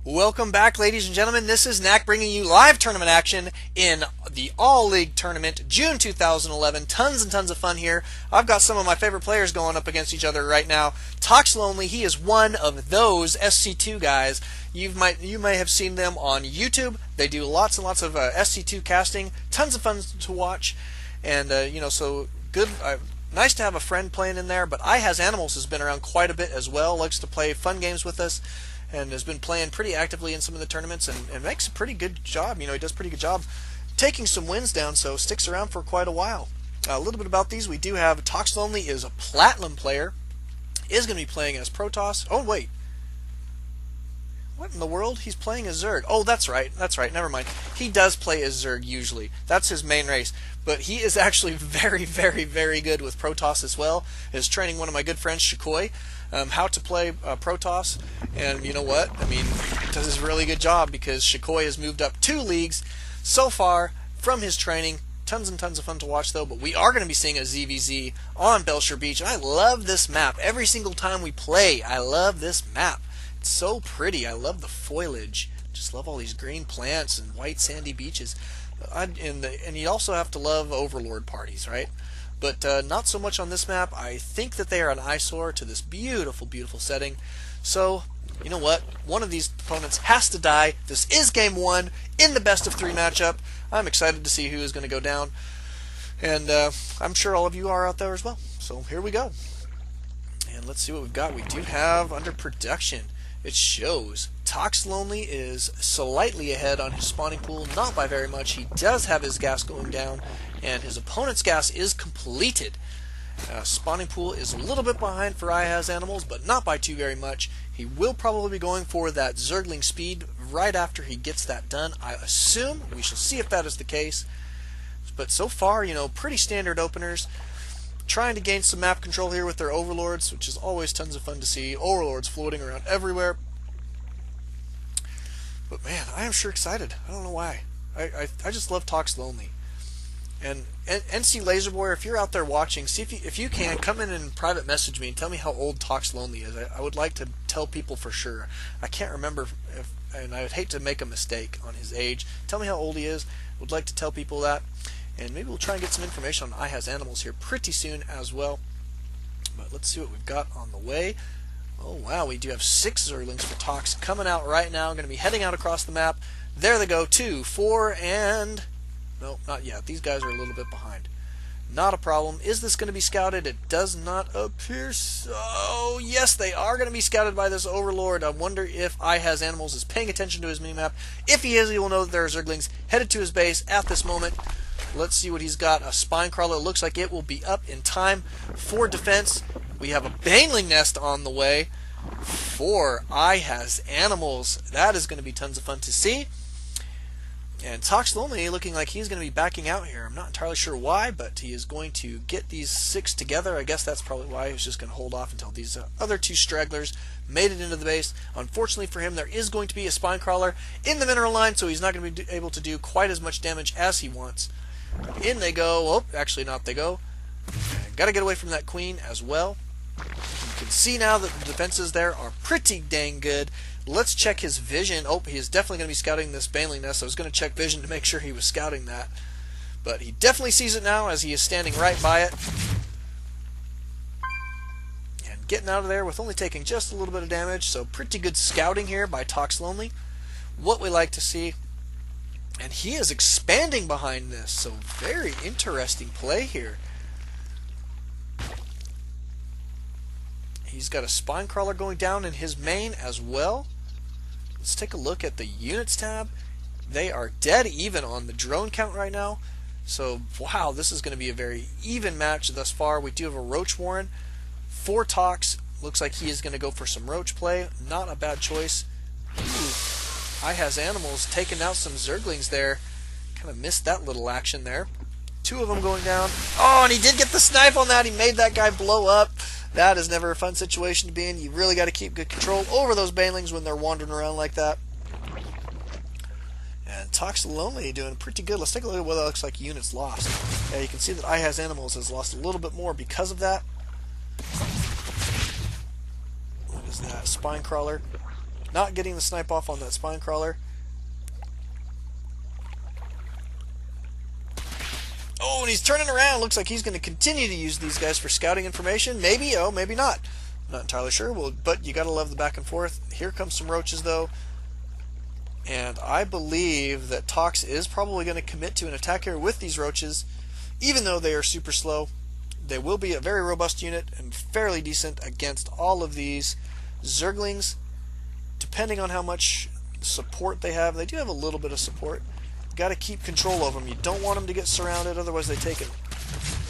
Welcome back, ladies and gentlemen. This is Knack bringing you live tournament action in the All-League Tournament, June 2011. Tons and tons of fun here. I've got some of my favorite players going up against each other right now. Toxlonely, he is one of those SC2 guys. You may have seen them on YouTube. They do lots and lots of SC2 casting. Tons of fun to watch, and so good. Nice to have a friend playing in there. But iHazAnimalZ has been around quite a bit as well. Likes to play fun games with us, and has been playing pretty actively in some of the tournaments, and makes a pretty good job. He does a pretty good job taking some wins down, so sticks around for quite a while. A little bit about these. We do have Toxlonely is a Platinum player, is going to be playing as Protoss. Oh, wait. What in the world? He's playing as Zerg. Oh, that's right. Never mind. He does play as Zerg usually. That's his main race. But he is actually very, very, very good with Protoss as well. Is training one of my good friends, Shikoi, how to play Protoss. And you know what? Does a really good job because Shikoi has moved up 2 leagues so far from his training. Tons and tons of fun to watch though. But we are going to be seeing a ZvZ on Belshire Beach. And I love this map. Every single time we play, I love this map. It's so pretty. I love the foliage. Just love all these green plants and white sandy beaches. And you also have to love Overlord parties, right? But not so much on this map. I think that they are an eyesore to this beautiful, beautiful setting. So, you know what? One of these opponents has to die. This is game 1 in the best of 3 matchup. I'm excited to see who is going to go down. And I'm sure all of you are out there as well. So here we go. And let's see what we've got. We do have under production. It shows Toxlonely is slightly ahead on his spawning pool, not by very much. He does have his gas going down, and his opponent's gas is completed. Spawning pool is a little bit behind for iHazAnimalZ, but not by too very much. He will probably be going for that Zergling speed right after he gets that done, I assume. We shall see if that is the case. But so far, pretty standard openers. Trying to gain some map control here with their overlords, which is always tons of fun to see. Overlords floating around everywhere. But man, I am sure excited. I don't know why. I just love Toxlonely. And NC Laserboy, if you're out there watching, see if you can come in and private message me and tell me how old Toxlonely is. I would like to tell people for sure. I can't remember, and I would hate to make a mistake on his age. Tell me how old he is. Would like to tell people that. And maybe we'll try and get some information on iHazAnimalZ here pretty soon as well. But let's see what we've got on the way. Oh wow, we do have 6 Zerglings for Tox coming out right now. Going to be heading out across the map. There they go, 2, 4, and... no, not yet. These guys are a little bit behind. Not a problem. Is this going to be scouted? It does not appear so. Yes, they are going to be scouted by this Overlord. I wonder if iHazAnimalZ is paying attention to his minimap. If he is, he will know that there are Zerglings headed to his base at this moment. Let's see what he's got. A spine crawler. Looks like it will be up in time for defense. We have a Baneling nest on the way for iHazAnimalZ. That is going to be tons of fun to see. And Toxlonely looking like he's going to be backing out here. I'm not entirely sure why, but he is going to get these 6 together. I guess that's probably why he was just going to hold off until these other 2 stragglers made it into the base. Unfortunately for him, there is going to be a spine crawler in the mineral line, so he's not going to be able to do quite as much damage as he wants. In they go. Oh, actually not they go. Got to get away from that queen as well. You can see now that the defenses there are pretty dang good. Let's check his vision. Oh, he is definitely going to be scouting this Baneling nest. I was going to check vision to make sure he was scouting that. But he definitely sees it now as he is standing right by it. And getting out of there with only taking just a little bit of damage. So pretty good scouting here by Toxlonely. What we like to see. And he is expanding behind this. So very interesting play here. He's got a spine crawler going down in his main as well. Let's take a look at the units tab. They are dead even on the drone count right now. So, wow, this is going to be a very even match thus far. We do have a Roach Warren for Tox. Looks like he is going to go for some Roach play. Not a bad choice. iHazAnimalZ taking out some Zerglings there. Kind of missed that little action there. 2 of them going down. Oh, and he did get the snipe on that. He made that guy blow up. That is never a fun situation to be in. You really got to keep good control over those Banelings when they're wandering around like that. And Toxlonely doing pretty good. Let's take a look at what that looks like units lost. Yeah, you can see that iHazAnimalZ has lost a little bit more because of that. What is that? Spine crawler. Not getting the snipe off on that spine crawler. Oh, and he's turning around. Looks like he's going to continue to use these guys for scouting information. Maybe, oh, maybe not. Not entirely sure. Well, but you got to love the back and forth. Here comes some roaches, though. And I believe that Tox is probably going to commit to an attack here with these roaches. Even though they are super slow, they will be a very robust unit and fairly decent against all of these Zerglings. Depending on how much support they have. They do have a little bit of support. Got to keep control over them. You don't want them to get surrounded, otherwise they take an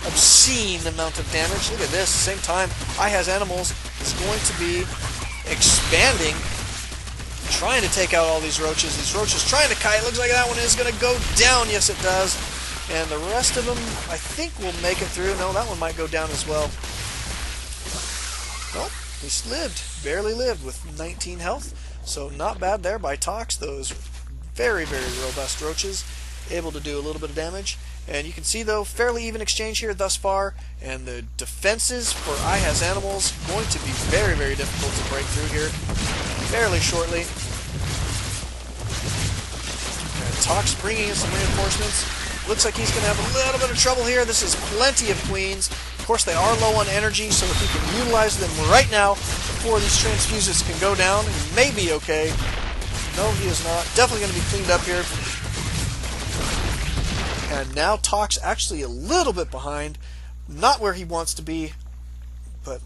obscene amount of damage. Look at this. Same time, iHazAnimalZ is going to be expanding, trying to take out all these roaches. These roaches trying to kite. Looks like that one is going to go down. Yes, it does. And the rest of them, I think, will make it through. No, that one might go down as well. Well, he lived. Barely lived with 19 health. So not bad there by Tox. Those very, very robust roaches, able to do a little bit of damage. And you can see, though, fairly even exchange here thus far, and the defenses for iHazAnimalZ going to be very, very difficult to break through here fairly shortly. And Tox bringing in some reinforcements. Looks like he's going to have a little bit of trouble here. This is plenty of queens. Of course, they are low on energy, so if he can utilize them right now before these transfuses can go down, he may be okay. No, he is not. Definitely going to be cleaned up here. And now Tox actually a little bit behind. Not where he wants to be, but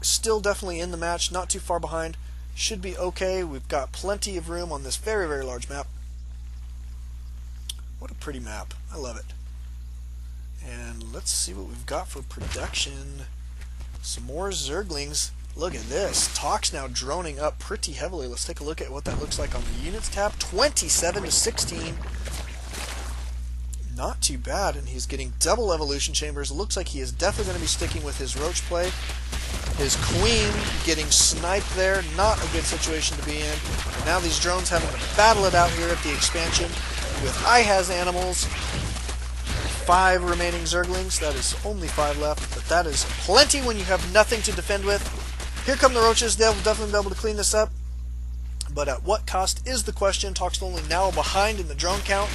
still definitely in the match. Not too far behind. Should be okay. We've got plenty of room on this very, very large map. What a pretty map. I love it. And let's see what we've got for production. Some more Zerglings. Look at this. Tox now droning up pretty heavily. Let's take a look at what that looks like on the units tab. 27 to 16. Not too bad. And he's getting double evolution chambers. It looks like he is definitely going to be sticking with his roach play. His queen getting sniped there. Not a good situation to be in. Now these drones having to battle it out here at the expansion with iHazAnimalZ. 5 remaining Zerglings. That is only 5 left, but that is plenty when you have nothing to defend with. Here come the roaches. They'll definitely be able to clean this up. But at what cost is the question. Toxlonely now behind in the drone count.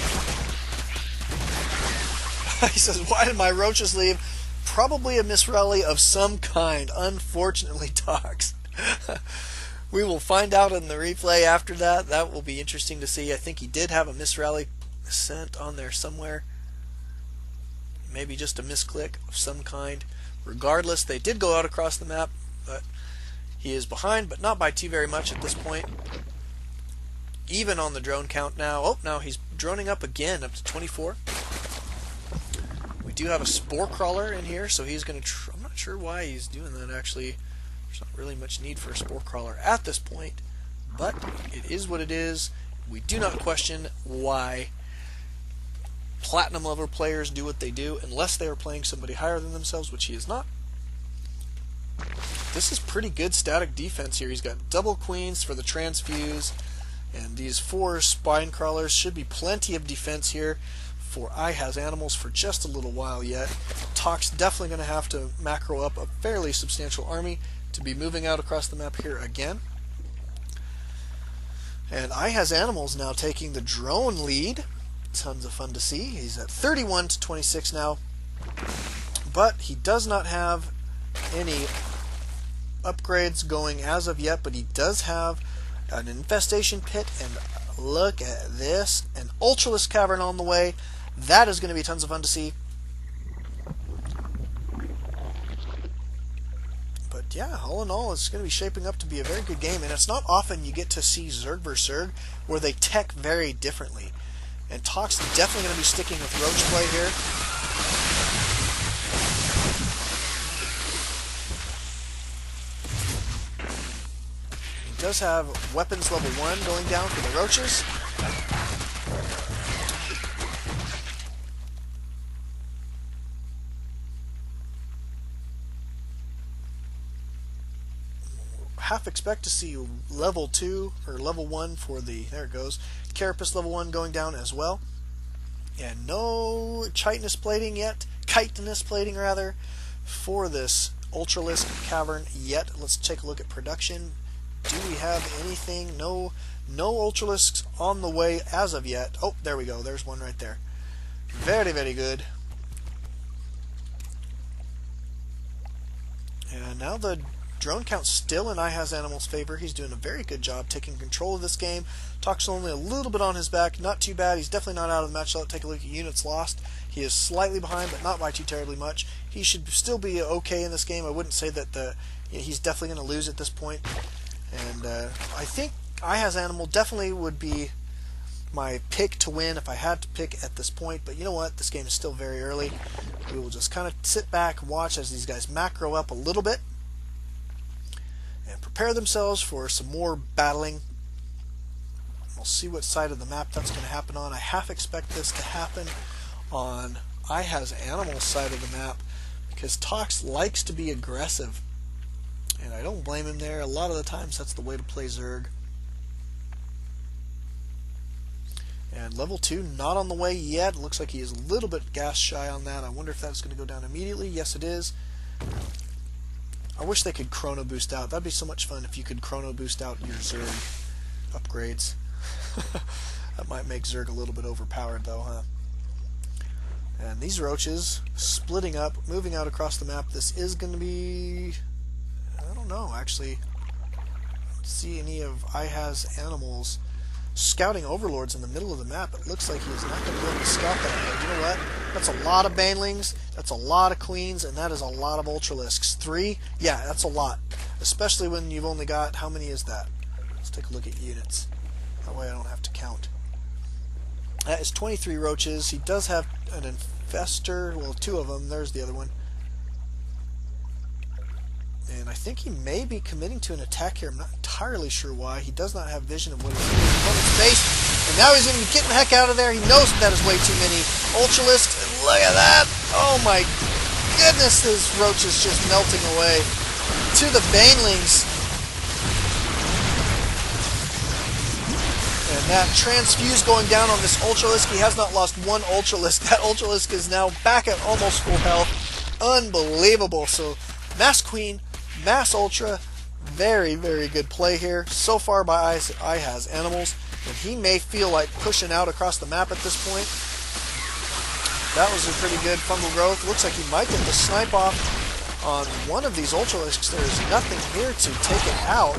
He says, why did my roaches leave? Probably a misrally of some kind. Unfortunately, Tox. We will find out in the replay after that. That will be interesting to see. I think he did have a misrally sent on there somewhere. Maybe just a misclick of some kind. Regardless, they did go out across the map, but he is behind, but not by too very much at this point. Even on the drone count now. Oh, now he's droning up again, up to 24. We do have a spore crawler in here, so he's going to... I'm not sure why he's doing that, actually. There's not really much need for a spore crawler at this point, but it is what it is. We do not question why platinum level players do what they do, unless they are playing somebody higher than themselves, which he is not. This is pretty good static defense here. He's got double queens for the transfuse, and these 4 spine crawlers. Should be plenty of defense here for iHazAnimalZ for just a little while yet. Tox definitely going to have to macro up a fairly substantial army to be moving out across the map here again. And iHazAnimalZ now taking the drone lead. Tons of fun to see. He's at 31 to 26 now, but he does not have any upgrades going as of yet, but he does have an infestation pit, and look at this, an Ultralisk Cavern on the way. That is going to be tons of fun to see. But yeah, all in all, it's going to be shaping up to be a very good game, and it's not often you get to see Zerg vs. Zerg where they tech very differently. And Tox definitely going to be sticking with roach play here. He does have weapons level 1 going down for the roaches. Half expect to see level 2 or level 1 for the, there it goes, Carapace level 1 going down as well. And no chitinous plating yet, chitinous plating rather, for this Ultralisk Cavern yet. Let's take a look at production. Do we have anything? No Ultralisks on the way as of yet. Oh, there we go. There's one right there. Very, very good. And now the drone count's still in iHazAnimal's favor. He's doing a very good job taking control of this game. Toxlonely a little bit on his back. Not too bad. He's definitely not out of the match. Let's take a look at units lost. He is slightly behind, but not by too terribly much. He should still be okay in this game. I wouldn't say that he's definitely going to lose at this point. And I think iHazAnimal definitely would be my pick to win if I had to pick at this point. But you know what? This game is still very early. We will just kind of sit back and watch as these guys macro up a little bit and prepare themselves for some more battling. We'll see what side of the map that's going to happen on. I half expect this to happen on iHazAnimal's side of the map because Tox likes to be aggressive. And I don't blame him there. A lot of the times that's the way to play Zerg. And level 2 not on the way yet. Looks like he is a little bit gas shy on that. I wonder if that's going to go down immediately. Yes, it is. I wish they could chrono boost out. That'd be so much fun if you could chrono boost out your Zerg upgrades. That might make Zerg a little bit overpowered though, huh? And these roaches splitting up, moving out across the map. This is going to be... I don't know, actually. I don't see any of iHazAnimal's scouting overlords in the middle of the map. It looks like he's not going to be able to scout that. But you know what? That's a lot of banelings, that's a lot of queens, and that is a lot of ultralisks. 3? Yeah, that's a lot. Especially when you've only got... How many is that? Let's take a look at units. That way I don't have to count. That is 23 roaches. He does have an infestor. Well, 2 of them. There's the other one. And I think he may be committing to an attack here. I'm not entirely sure why. He does not have vision of what is in his opponent's face. And now he's going to be getting the heck out of there. He knows that is way too many ultralisks. And look at that. Oh my goodness, this roach is just melting away. To the banelings. And that transfuse going down on this ultralisk. He has not lost one ultralisk. That ultralisk is now back at almost full health. Unbelievable. So Mass Queen, Mass Ultra, very, very good play here so far by iHazAnimalZ. And he may feel like pushing out across the map at this point. That was a pretty good fungal growth. Looks like he might get the snipe off on one of these ultralisks. There's nothing here to take it out.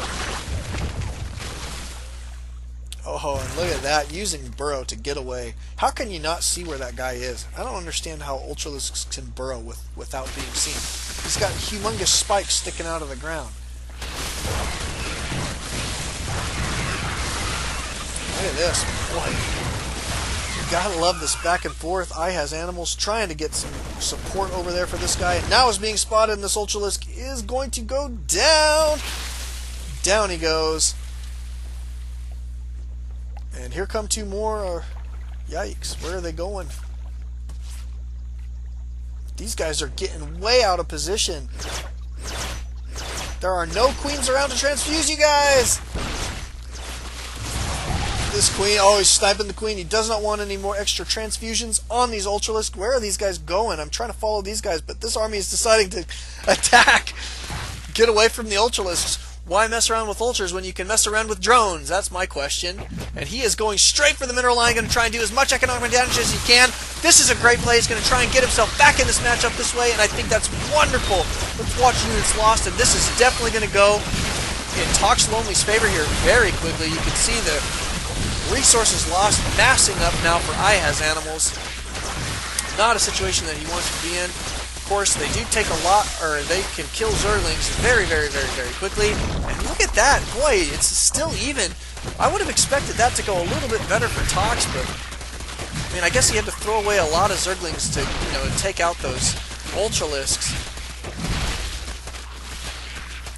Oh, and look at that, using burrow to get away. How can you not see where that guy is? I don't understand how ultralisks can burrow without being seen. He's got humongous spikes sticking out of the ground. Look at this. Boy, you gotta love this back and forth. iHazAnimalZ trying to get some support over there for this guy. And now is being spotted, and this ultralisk is going to go down. Down he goes. And here come 2 more. Yikes, where are they going? These guys are getting way out of position. There are no queens around to transfuse you guys. This queen, oh, he's sniping the queen. He does not want any more extra transfusions on these ultralisks. Where are these guys going? I'm trying to follow these guys, but this army is deciding to attack. Get away from the ultralisks. Why mess around with ultras when you can mess around with drones? That's my question. And he is going straight for the mineral line, going to try and do as much economic damage as he can. This is a great play. He's going to try and get himself back in this matchup this way, and I think that's wonderful. Let's watch units lost, and this is definitely going to go in Toxlonely's favor here very quickly. You can see the resources lost massing up now for iHazAnimalZ. Not a situation that he wants to be in. Of course, they do take a lot, or they can kill Zerglings very, very, very, very quickly. And look at that. Boy, it's still even. I would have expected that to go a little bit better for Tox, but I mean, I guess he had to throw away a lot of Zerglings to, you know, take out those ultralisks.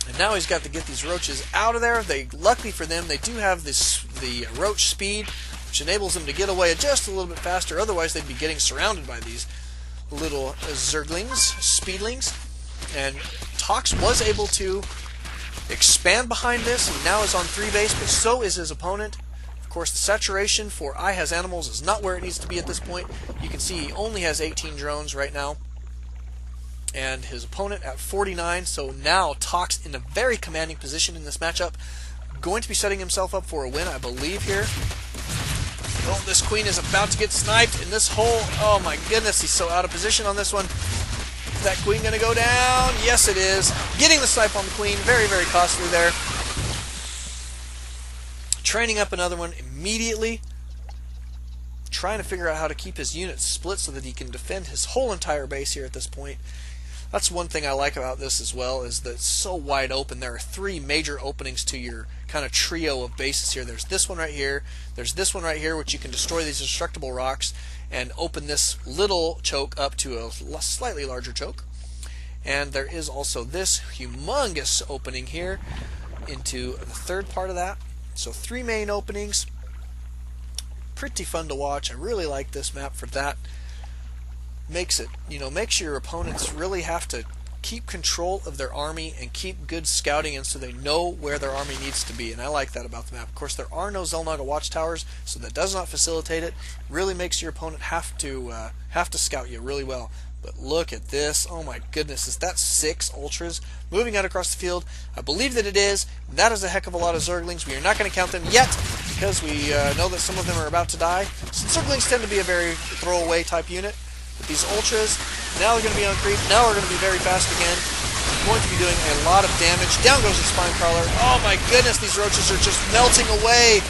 And now he's got to get these roaches out of there. Luckily for them, they do have the roach speed, which enables them to get away just a little bit faster. Otherwise, they'd be getting surrounded by these little Zerglings, speedlings. And Tox was able to expand behind this. He now is on 3 base, but so is his opponent. Of course, the saturation for iHazAnimalZ is not where it needs to be at this point. You can see he only has 18 drones right now, and his opponent at 49. So now Tox in a very commanding position in this matchup. going to be setting himself up for a win, I believe, here. Oh, this queen is about to get sniped in this hole. Oh my goodness, he's so out of position on this one. Is that queen going to go down? Yes, it is. Getting the snipe on the queen. Very, very costly there. Training up another one immediately. Trying to figure out how to keep his units split so that he can defend his whole entire base here at this point. That's one thing I like about this as well, is that it's so wide open. There are 3 major openings to your kind of trio of bases here. There's this one right here, there's this one right here, which you can destroy these destructible rocks and open this little choke up to a slightly larger choke. And there is also this humongous opening here into the third part of that. So 3 main openings. Pretty fun to watch. I really like this map for that. Makes it, makes your opponents really have to keep control of their army and keep good scouting in so they know where their army needs to be, and I like that about the map. Of course, there are no Xel'Naga watchtowers, so that does not facilitate it. Really makes your opponent have to scout you really well. But look at this. Oh my goodness, is that 6 ultras moving out across the field? I believe that it is. That is a heck of a lot of Zerglings. We are not going to count them yet because we know that some of them are about to die. Zerglings tend to be a very throwaway type unit. But these ultras, now they're going to be on creep. Now we're going to be very fast again. We're going to be doing a lot of damage. Down goes the spine crawler. Oh my goodness, these roaches are just melting away.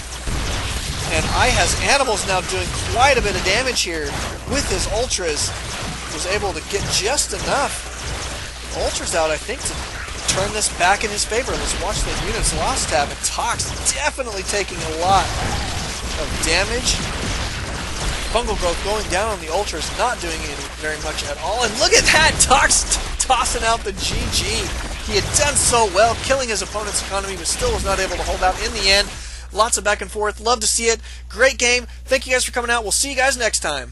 And iHazAnimalZ now doing quite a bit of damage here with his ultras. Was able to get just enough ultras out, I think, to turn this back in his favor. Let's watch those units lost tab. And Tox definitely taking a lot of damage. Fungal growth going down on the ultras, not doing very much at all. And look at that! Tox tossing out the GG. He had done so well, killing his opponent's economy, but still was not able to hold out in the end. Lots of back and forth. Love to see it. Great game. Thank you guys for coming out. We'll see you guys next time.